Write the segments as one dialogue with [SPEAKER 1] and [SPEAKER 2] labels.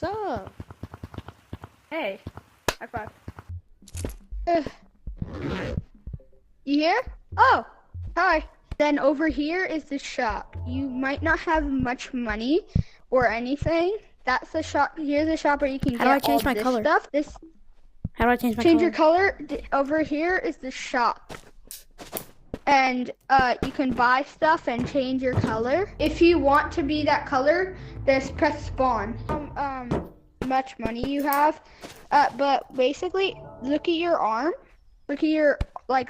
[SPEAKER 1] What's up?
[SPEAKER 2] Hey, high five.
[SPEAKER 3] You here?
[SPEAKER 2] Oh,
[SPEAKER 3] Hi. Then over here is the shop. You might not have much money or anything. That's the shop. Here's the shop where you can
[SPEAKER 1] How do I
[SPEAKER 3] get all
[SPEAKER 1] change my
[SPEAKER 3] this
[SPEAKER 1] color?
[SPEAKER 3] stuff. This
[SPEAKER 1] How do I change my
[SPEAKER 3] change
[SPEAKER 1] color?
[SPEAKER 3] your color. Over here is the shop. And you can buy stuff and change your color. If you want to be that color, just press spawn. Much money you have. But basically, look at your arm. Look at your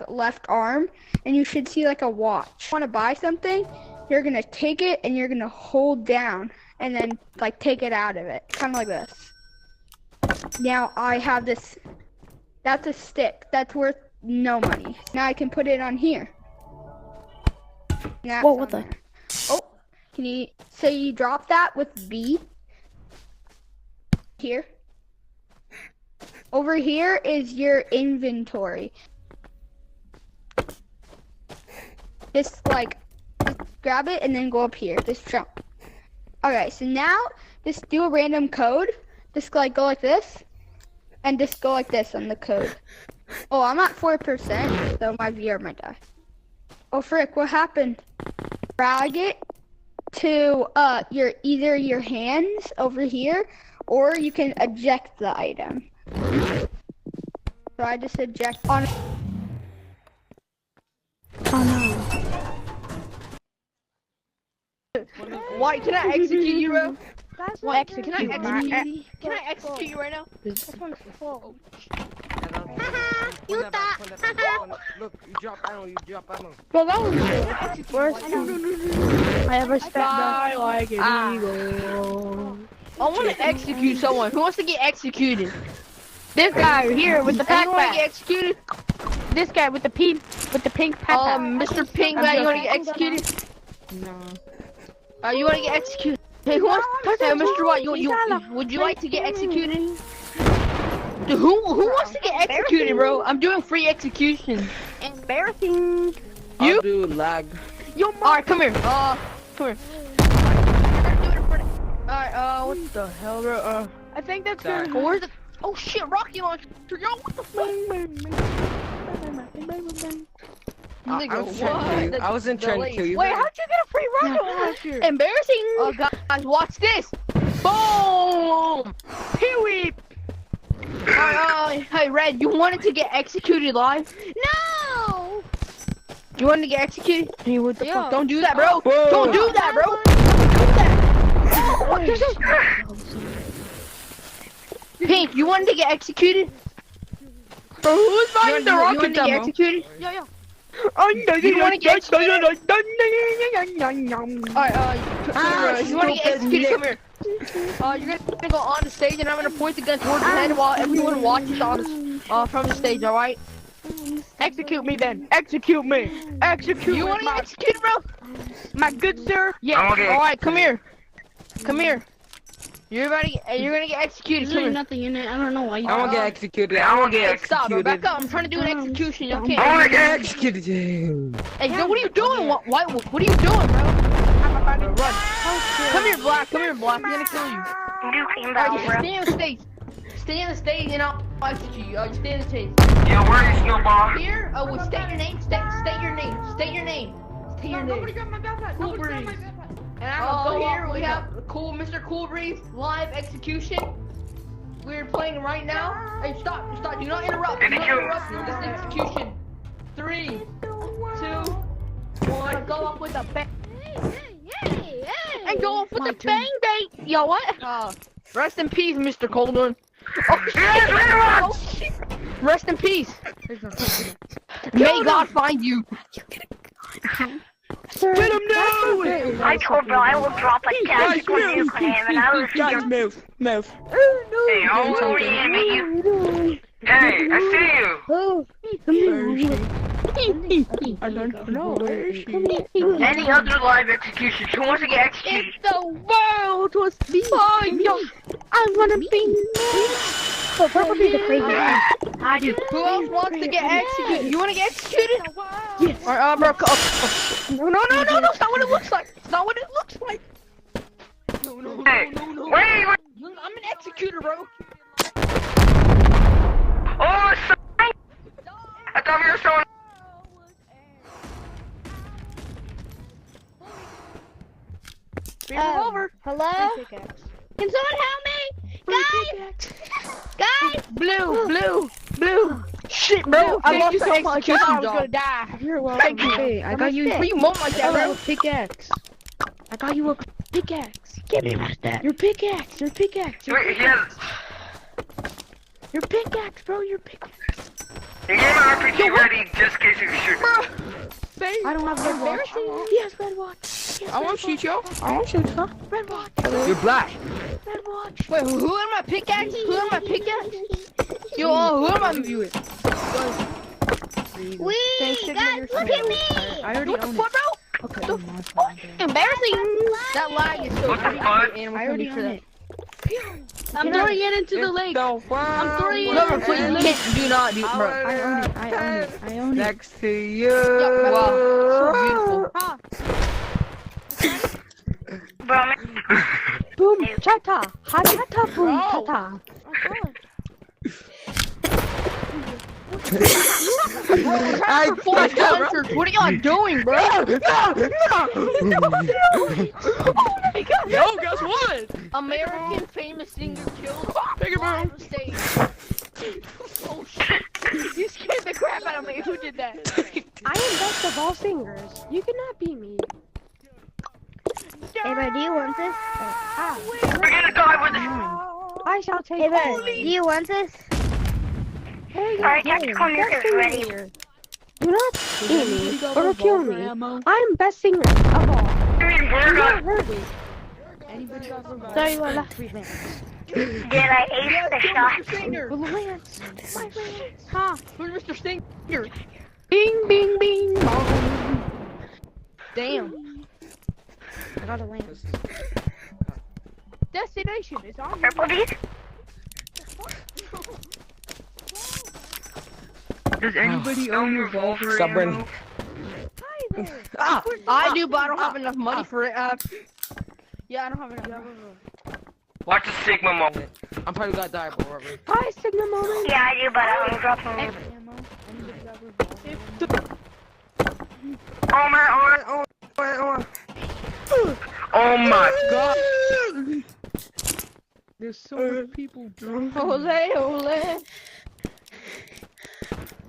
[SPEAKER 3] left arm, and you should see like a watch. Want to buy something? You're gonna take it and you're gonna hold down, and then take it out of it, kind of like this. Now I have this. That's a stick. That's worth no money. Now I can put it on here. Now
[SPEAKER 1] Whoa, what the?
[SPEAKER 3] Oh, can you? So you drop that with B. Here. Over here is your inventory. Just grab it and then go up here. Just jump. Okay, so now just do a random code. Just go like this, and just go like this on the code. Oh, I'm at 4%, so my VR might die. Oh frick, what happened? Drag it to either your hands over here, or you can eject the item. So I just eject on.
[SPEAKER 1] Oh no.
[SPEAKER 2] why can I execute you, bro?
[SPEAKER 3] What?
[SPEAKER 2] Can I execute you right now?
[SPEAKER 3] This one's full.
[SPEAKER 4] Look, you drop ammo,
[SPEAKER 2] Bro, that was worst
[SPEAKER 1] I ever spent
[SPEAKER 2] die like an eagle. I want to execute someone. Who wants to get executed? This guy here with the pack. You want to get executed? This guy with the pink pack. Mr. Pink Man, you want to get executed?
[SPEAKER 4] No.
[SPEAKER 2] You want to get executed? Hey, who wants? Hey, Mr. White, would you like to get executed? Dude, who wants to get executed, bro? I'm doing free execution.
[SPEAKER 1] Embarrassing.
[SPEAKER 2] You?
[SPEAKER 4] I'll do lag.
[SPEAKER 2] Alright, come here. Come here. Alright, what the hell, bro? I think that's
[SPEAKER 4] Sorry.
[SPEAKER 2] where's the? Oh shit, rocket launcher! Yo, what the fuck?
[SPEAKER 4] I wasn't trying to kill you.
[SPEAKER 2] Wait, how'd you get a free rocket launcher? Embarrassing. Oh, guys, watch this. Boom! Pee-wee! Hey, Red, you wanted to get executed live?
[SPEAKER 3] No!
[SPEAKER 2] You wanted to get executed? Hey, what the
[SPEAKER 3] Yo.
[SPEAKER 2] fuck? Don't do that, bro!
[SPEAKER 4] Whoa.
[SPEAKER 2] Don't do that, bro! Don't do that! Pink, you wanted to get executed? Bro, who's buying the rocket? You wanted to get executed?
[SPEAKER 3] Yo.
[SPEAKER 2] You wanna get executed? Alright, you wanna get executed? Come here. You're gonna go on the stage and I'm gonna point the gun towards your head while everyone watches from the stage, alright? Execute me then. Execute me. Execute you wanna get executed, bro? My good sir? Yeah. Alright, come here. Come here. You're gonna get executed. Come here.
[SPEAKER 1] Nothing in it. I don't know why you.
[SPEAKER 4] I won't get executed. I won't get
[SPEAKER 2] Stop, bro.
[SPEAKER 4] executed.
[SPEAKER 2] Back up. I'm trying to do an execution. You
[SPEAKER 4] I
[SPEAKER 2] can't.
[SPEAKER 4] want to get executed.
[SPEAKER 2] Hey, yo, what are you doing? What are you doing, bro? Run. Come here, Black. Come here, Black. I'm gonna kill you. Alright, stay on the stage. Stay on the stage and I'll execute you. Just stay on the stage.
[SPEAKER 4] Yeah, where is Snowball?
[SPEAKER 2] Here, state your name. State your name. State your name. State your name.
[SPEAKER 3] Nobody got my backpack.
[SPEAKER 2] Cool Breeze. And here we have Mr. Cool Breeze live execution. We're playing right now. Hey, stop! Do not interrupt. Do not interrupt this execution. 3, 2, 1. Go up with a bang. And go off with a bang bang. Yo, what? Rest in peace, Mr. Coldon. Oh shit! Rest in peace. May God find you. Get him now!
[SPEAKER 5] I told bro I will drop a tactical nuke on him and I will see your...
[SPEAKER 4] Move.
[SPEAKER 5] Hey, I'll reanimate you.
[SPEAKER 4] Hey, I see you.
[SPEAKER 1] I don't know. Where is she?
[SPEAKER 5] Any other live executions? Who wants to get executed?
[SPEAKER 2] If the world was behind you, I wanna be
[SPEAKER 1] So probably the crazy.
[SPEAKER 5] I do.
[SPEAKER 2] Who else wants to get executed? You wanna get executed? Yes. Alright, bro. No, that's not what it looks like. It's not what it looks like. No.
[SPEAKER 4] Hey, wait.
[SPEAKER 2] I'm an executioner. bro.
[SPEAKER 4] Oh, so I thought we were showing.
[SPEAKER 2] Revolver.
[SPEAKER 3] Hello? Can someone help me? Guys!
[SPEAKER 2] Blue. Shit, bro. I lost the execution
[SPEAKER 1] I was
[SPEAKER 2] dog.
[SPEAKER 1] gonna die.
[SPEAKER 2] You're welcome.
[SPEAKER 1] Hey, I got you.
[SPEAKER 2] What you mom like that, bro?
[SPEAKER 1] Pickaxe. I got you a pickaxe.
[SPEAKER 5] Give me my stat.
[SPEAKER 1] Your pickaxe. Your pickaxe.
[SPEAKER 4] Wait, yeah.
[SPEAKER 1] Your pickaxe, bro. Your pickaxe.
[SPEAKER 4] You get my RPG ready just in case you shoot.
[SPEAKER 1] I don't have red watch. He has red watch.
[SPEAKER 2] I won't shoot you.
[SPEAKER 1] I won't shoot you. Red watch.
[SPEAKER 4] You're black.
[SPEAKER 1] Red watch.
[SPEAKER 2] Wait, who am I pickaxe? Who am I pickaxe? Yo, who am I?
[SPEAKER 3] Guys, look at me!
[SPEAKER 1] I already
[SPEAKER 2] What the
[SPEAKER 1] own
[SPEAKER 2] fuck, bro?
[SPEAKER 1] it. Okay.
[SPEAKER 2] Embarrassing. That lag is so
[SPEAKER 4] What the
[SPEAKER 2] funny.
[SPEAKER 4] fuck?
[SPEAKER 1] I already own it. I'm throwing it into the lake. I'm throwing it.
[SPEAKER 2] Whatever, please, you can't. Do not, bro.
[SPEAKER 1] I own it. I own it. I own it.
[SPEAKER 4] Next to you.
[SPEAKER 2] Wow, so beautiful.
[SPEAKER 5] Bro,
[SPEAKER 1] Boom. Chata. Chata. Boom. Chata.
[SPEAKER 2] I forced hunters. What are y'all doing, bro?
[SPEAKER 1] Yo, guess what?
[SPEAKER 2] American famous singer killed on the stage. Oh shit! You scared the crap out of me. Who did that?
[SPEAKER 1] I am best of all singers. You cannot beat me.
[SPEAKER 3] Hey, bro, do you want this?
[SPEAKER 4] We're gonna die with it.
[SPEAKER 1] I shall take
[SPEAKER 3] Hey, bro,
[SPEAKER 1] it.
[SPEAKER 3] do you want this?
[SPEAKER 5] alright, tactical nuke is ready.
[SPEAKER 1] Do not beat me or kill me. I'm best singer of all.
[SPEAKER 4] I mean, we're
[SPEAKER 1] Do not
[SPEAKER 4] not.
[SPEAKER 1] hurt me. Sorry, Lola.
[SPEAKER 5] Did I ace the shot?
[SPEAKER 1] Lance. My Lance. Ha.
[SPEAKER 2] Who's Mr. Stinger?
[SPEAKER 1] Bing, bing, bing. Bong.
[SPEAKER 2] Damn.
[SPEAKER 1] I got a Lance.
[SPEAKER 2] Destination is on.
[SPEAKER 5] Purple these?
[SPEAKER 4] Does anybody own revolver? Stubborn.
[SPEAKER 2] I do, but I don't have enough money for it. Yeah, I don't have enough.
[SPEAKER 4] Watch the Sigma moment. I'm probably gonna die, but whatever.
[SPEAKER 1] Hi, Sigma moment.
[SPEAKER 5] Yeah, I do, but I don't drop them.
[SPEAKER 4] Oh my, oh my god.
[SPEAKER 1] There's so many people.
[SPEAKER 2] Ole.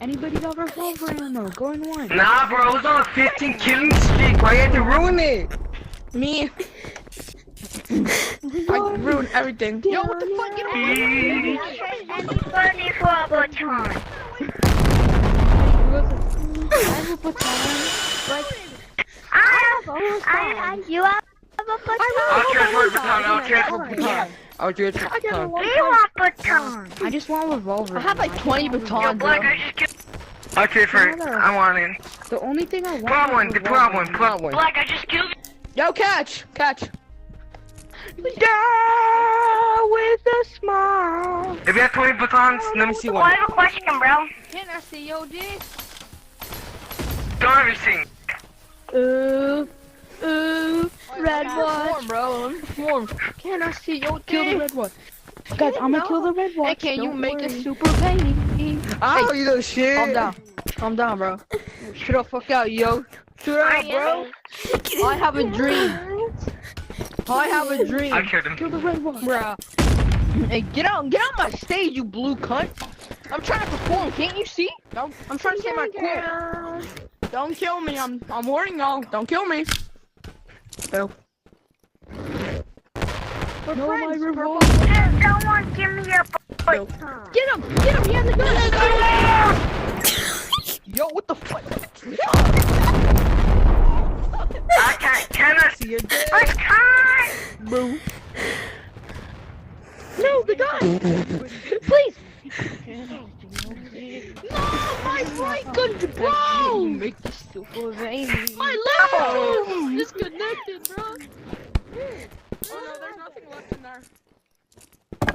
[SPEAKER 1] Anybody got revolver ammo? Going one.
[SPEAKER 4] Nah, bro, I was on a 15 killing streak. Why you had to ruin it?
[SPEAKER 2] Me.
[SPEAKER 4] I ruined everything.
[SPEAKER 2] Yo, what the fuck? Get away.
[SPEAKER 5] Anybody for a baton?
[SPEAKER 1] I have a baton.
[SPEAKER 5] You have a baton?
[SPEAKER 4] I'll transfer baton. I'll transfer baton.
[SPEAKER 5] We want baton.
[SPEAKER 1] I just want revolver.
[SPEAKER 2] I have like 20 batons, bro.
[SPEAKER 4] Black, I just killed. I'll transfer it. I want it.
[SPEAKER 1] The only thing I want.
[SPEAKER 4] Pull out one,
[SPEAKER 1] is
[SPEAKER 4] pull out
[SPEAKER 1] revolver.
[SPEAKER 4] one, pull out one.
[SPEAKER 5] Black, I just killed you.
[SPEAKER 2] Yo, catch.
[SPEAKER 1] Die with a smile.
[SPEAKER 4] If you have 20 batons, let me see
[SPEAKER 5] I
[SPEAKER 4] one.
[SPEAKER 5] have a question, bro.
[SPEAKER 2] Can I see your dick?
[SPEAKER 4] Don't everything.
[SPEAKER 2] Red one, bro. Form. Can I see your dick?
[SPEAKER 1] Kill the red one. Guys, I'm gonna kill the red one.
[SPEAKER 2] Hey, can you make a super painting?
[SPEAKER 4] Oh, you little shit.
[SPEAKER 2] Calm down, bro. Shut the fuck out, yo. Shut up, bro. I have a dream.
[SPEAKER 4] I killed him.
[SPEAKER 1] Kill the red one.
[SPEAKER 2] Bruh. Hey, get out my stage, you blue cunt. I'm trying to perform, can't you see? I'm trying to say my quote. Don't kill me, I'm warning y'all. Don't kill me. No.
[SPEAKER 1] No, my revolver.
[SPEAKER 5] Someone give me a baton.
[SPEAKER 2] Get him, he has a gun. Yo, what the fuck?
[SPEAKER 4] Can I see your dick?
[SPEAKER 5] Baton!
[SPEAKER 2] Boo.
[SPEAKER 1] No, the gun.
[SPEAKER 2] Please. No, my right gun, bro. Make this super veiny. My left gun disconnected, bro. Oh no, there's nothing left in there.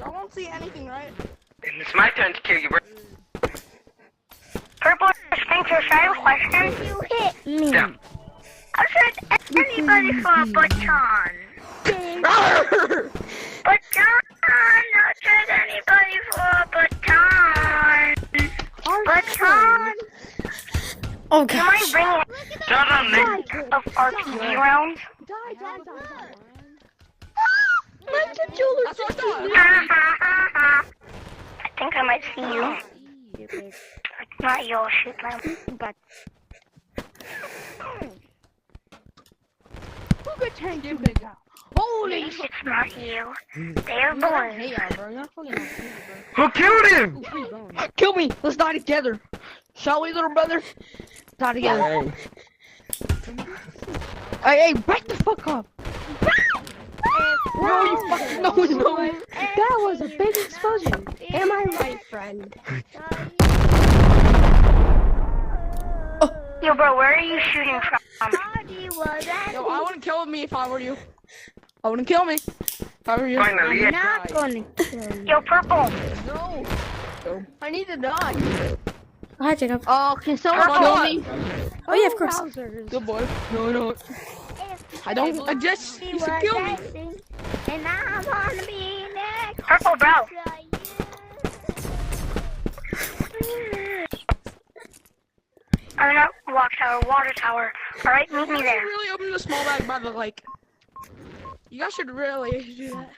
[SPEAKER 2] I won't see anything, right?
[SPEAKER 4] It's my turn to kill you, bro.
[SPEAKER 5] Purple Stinker, I have a question. You hit me.
[SPEAKER 4] Down.
[SPEAKER 5] I said anybody for a baton. Baton! I'll try to Do you
[SPEAKER 6] gosh.
[SPEAKER 5] mind bringing
[SPEAKER 4] Shut up, Nick.
[SPEAKER 5] of RPG rounds? I think I might see you. Not your shit, man.
[SPEAKER 2] Who could change you, big guy? Holy
[SPEAKER 5] It's not you. They're boys.
[SPEAKER 2] Hey, bro. You're not fucking
[SPEAKER 4] Who killed him?
[SPEAKER 2] kill me. Let's die together. Shall we, little brother? Die together. Hey, back the fuck up. Bro, you fucking no.
[SPEAKER 1] That was a big explosion. Am I right, friend?
[SPEAKER 5] Yo, bro, where are you shooting from?
[SPEAKER 2] Yo, I wouldn't kill me if I were you. I wouldn't kill me if I were you.
[SPEAKER 4] Finally,
[SPEAKER 1] I'm not gonna kill you.
[SPEAKER 5] Yo, purple.
[SPEAKER 2] No. I need to die.
[SPEAKER 6] Oh, hi, Jacob.
[SPEAKER 2] Oh, can someone
[SPEAKER 5] Purple.
[SPEAKER 2] kill me?
[SPEAKER 6] Oh, yeah, of course.
[SPEAKER 2] Good boy. No. I don't. I just. You should kill me.
[SPEAKER 1] And I wanna be next.
[SPEAKER 5] Purple, bro. I'm not Watchtower, Water Tower. Alright, meet me
[SPEAKER 2] You
[SPEAKER 5] there.
[SPEAKER 2] really open the small bag by the lake. You guys should really do that.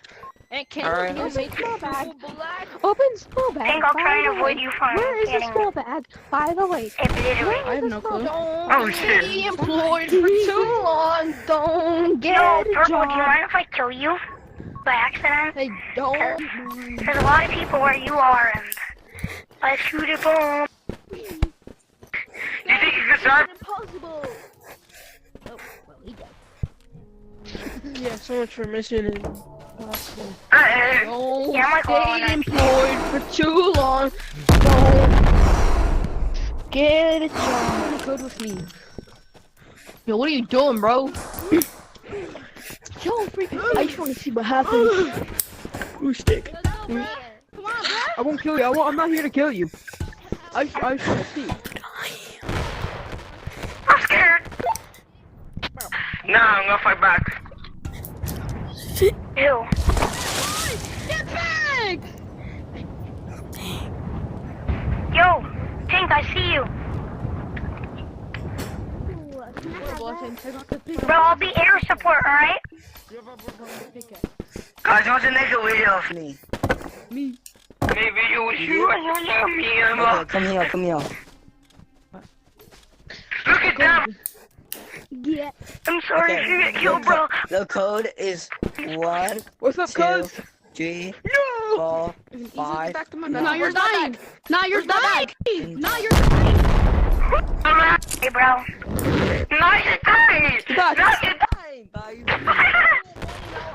[SPEAKER 2] And can
[SPEAKER 4] Alright.
[SPEAKER 2] you make
[SPEAKER 1] Small bag.
[SPEAKER 2] black?
[SPEAKER 1] Open small
[SPEAKER 5] I
[SPEAKER 1] bag.
[SPEAKER 5] think I'll try and
[SPEAKER 1] by the
[SPEAKER 5] avoid
[SPEAKER 1] way.
[SPEAKER 5] you from
[SPEAKER 1] Where is the
[SPEAKER 5] getting
[SPEAKER 1] small bag? By the way.
[SPEAKER 5] obliterated.
[SPEAKER 2] I have no clue.
[SPEAKER 4] Oh, shit.
[SPEAKER 2] Be employed for too long. Don't get
[SPEAKER 5] Yo,
[SPEAKER 2] a
[SPEAKER 5] Purple, do you
[SPEAKER 2] job.
[SPEAKER 5] mind if I kill you? By accident?
[SPEAKER 2] They don't.
[SPEAKER 5] There's a lot of people where you are, and I shoot a bomb.
[SPEAKER 4] You think you can start?
[SPEAKER 1] Impossible. Oh, well, he died.
[SPEAKER 2] Yeah, so much for mission impossible.
[SPEAKER 4] Hey,
[SPEAKER 2] Don't
[SPEAKER 5] Yeah, I'm like,
[SPEAKER 2] stay employed for too long. Don't get a job. Good with me. Yo, what are you doing, bro? Yo, freaking! I just want to see what happens. Ooh, stick.
[SPEAKER 1] Come on,
[SPEAKER 2] I won't kill you. I'm not here to kill you. I just want to see.
[SPEAKER 5] I'm scared.
[SPEAKER 4] Nah, I'm gonna fight back.
[SPEAKER 5] Ew.
[SPEAKER 2] Get back!
[SPEAKER 5] Yo, Pink, I see you. Bro, I'll be air support, alright?
[SPEAKER 4] Guys, what's the next video of me?
[SPEAKER 2] Me.
[SPEAKER 4] Maybe you wish you were me,
[SPEAKER 7] Okay, come here.
[SPEAKER 4] Look at them!
[SPEAKER 1] Yeah.
[SPEAKER 5] I'm sorry if you get killed, bro.
[SPEAKER 7] The code is 1,
[SPEAKER 2] What's up,
[SPEAKER 7] 2,
[SPEAKER 2] cuz?
[SPEAKER 7] 3,
[SPEAKER 2] No!
[SPEAKER 7] 4, 5.
[SPEAKER 2] Back to my
[SPEAKER 7] No.
[SPEAKER 2] Now you're dying. Now you're dying. Now you're
[SPEAKER 5] Hey, bro.
[SPEAKER 4] Nice guys!
[SPEAKER 2] dying.
[SPEAKER 4] Nice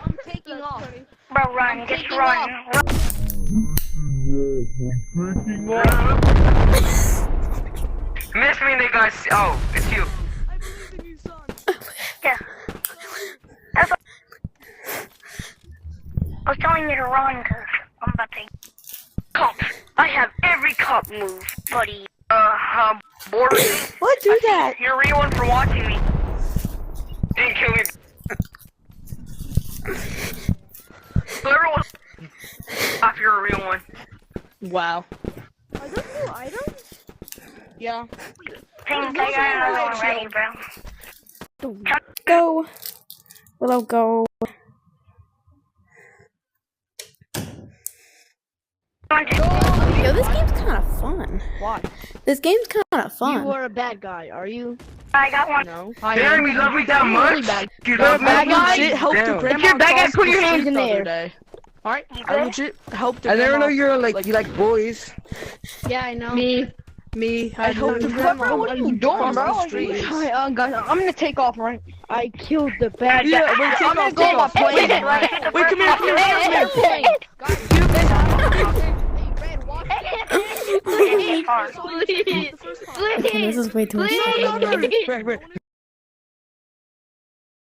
[SPEAKER 2] I'm taking off.
[SPEAKER 5] Bro, run. Just
[SPEAKER 2] taking
[SPEAKER 5] run.
[SPEAKER 4] Miss me, niggas. Oh, it's you.
[SPEAKER 5] Yeah. That's what I was telling you to run, because I'm about to... Cops. I have every cop move, buddy.
[SPEAKER 4] Bored.
[SPEAKER 1] What do that?
[SPEAKER 4] You're a real one for watching me. Didn't kill me. Whoever was off, you're a real one.
[SPEAKER 2] Wow.
[SPEAKER 1] Are those new items?
[SPEAKER 2] Yeah.
[SPEAKER 5] Pink, I got another one ready, bro.
[SPEAKER 6] Go. Willow, go. Yo, this game's kind of fun.
[SPEAKER 2] Why?
[SPEAKER 6] This game's kind of fun.
[SPEAKER 2] You are a bad guy, are you?
[SPEAKER 5] I got one.
[SPEAKER 2] No.
[SPEAKER 4] Jeremy, love me that
[SPEAKER 2] Really
[SPEAKER 4] much?
[SPEAKER 2] bad.
[SPEAKER 4] You
[SPEAKER 2] You're
[SPEAKER 4] love
[SPEAKER 2] a bad
[SPEAKER 4] me?
[SPEAKER 2] guy. Legit helped
[SPEAKER 4] Damn.
[SPEAKER 2] the grandma.
[SPEAKER 4] If you're a bad guy,
[SPEAKER 2] cross
[SPEAKER 4] put
[SPEAKER 2] the
[SPEAKER 4] your hands
[SPEAKER 2] street
[SPEAKER 4] in
[SPEAKER 2] the other
[SPEAKER 4] there.
[SPEAKER 2] day. Alright,
[SPEAKER 5] You
[SPEAKER 2] I
[SPEAKER 5] good?
[SPEAKER 2] legit helped the
[SPEAKER 7] I never
[SPEAKER 2] grandma.
[SPEAKER 7] know you're like you like boys.
[SPEAKER 1] Yeah, I know.
[SPEAKER 2] Me. I helped the
[SPEAKER 1] know.
[SPEAKER 2] grandma. What are you doing, bro?
[SPEAKER 7] Cross the street.
[SPEAKER 2] Hi, guys, I'm gonna take off, right?
[SPEAKER 1] I killed the bad guy.
[SPEAKER 2] Yeah, wait, take I'm gonna off, go take on my off. plane.
[SPEAKER 5] Wait,
[SPEAKER 2] Wait, come here, come here, come here.
[SPEAKER 5] Please.
[SPEAKER 6] Okay, this is way too much.
[SPEAKER 2] Right.